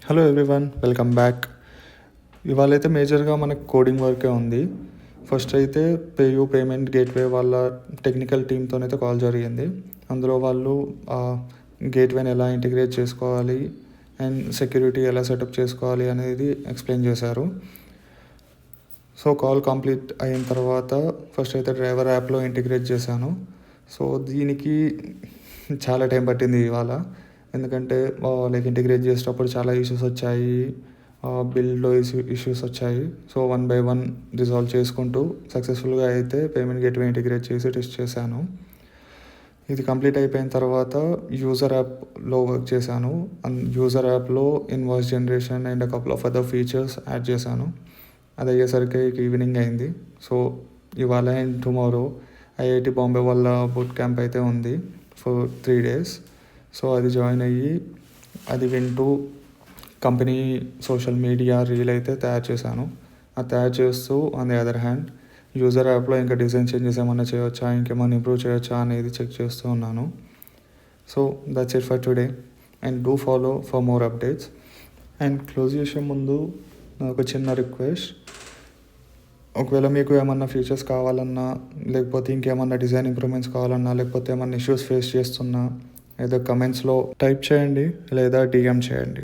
Hello everyone, welcome back. ఇవాళ అయితే మేజర్గా మనకు కోడింగ్ వర్కే ఉంది. ఫస్ట్ అయితే పేయూ పేమెంట్ గేట్వే వాళ్ళ టెక్నికల్ టీమ్తోనైతే కాల్ జరిగింది. అందులో వాళ్ళు గేట్వేని ఎలా ఇంటిగ్రేట్ చేసుకోవాలి అండ్ సెక్యూరిటీ ఎలా సెటప్ చేసుకోవాలి అనేది ఎక్స్ప్లెయిన్ చేశారు. సో కాల్ కంప్లీట్ అయిన తర్వాత ఫస్ట్ అయితే డ్రైవర్ యాప్లో ఇంటిగ్రేట్ చేశాను. సో దీనికి చాలా టైం పట్టింది ఇవాళ, ఎందుకంటే లైక్ ఇంటిగ్రేట్ చేసేటప్పుడు చాలా ఇష్యూస్ వచ్చాయి, బిల్డ్లో ఇష్యూస్ వచ్చాయి. సో 1 by 1 రిజాల్వ్ చేసుకుంటూ సక్సెస్ఫుల్గా అయితే పేమెంట్ గేట్వే ఇంటిగ్రేట్ చేసి టెస్ట్ చేశాను. ఇది కంప్లీట్ అయిపోయిన తర్వాత యూజర్ యాప్లో వర్క్ చేశాను. యూజర్ యాప్లో invoice generation and couple of other features add చేశాను. అది అయ్యేసరికి ఈవినింగ్ అయింది. సో ఇవాళ అండ్ టుమారో ఐఐటి బాంబే వాళ్ళ బూట్ క్యాంప్ అయితే ఉంది ఫర్ 3 days. సో అది జాయిన్ అయ్యి అది వింటూ కంపెనీ సోషల్ మీడియా రీల్ అయితే తయారు చేశాను. అది తయారు చేస్తూ on the other hand user యాప్లో ఇంకా డిజైన్ చేంజెస్ ఏమన్నా చేయవచ్చా, ఇంకేమైనా ఇంప్రూవ్ చేయవచ్చా అనేది చెక్ చేస్తూ ఉన్నాను. So that's it for today and do follow for more updates. And close చేసే ముందు ఒక చిన్న రిక్వెస్ట్, ఒకవేళ మీకు ఏమన్నా ఫీచర్స్ కావాలన్నా, లేకపోతే ఇంకేమన్నా డిజైన్ ఇంప్రూవ్మెంట్స్ కావాలన్నా, లేకపోతే ఏమన్నా ఇష్యూస్ ఫేస్ చేస్తున్నా ఏదో కమెంట్స్లో టైప్ చేయండి లేదా డిఎం చేయండి.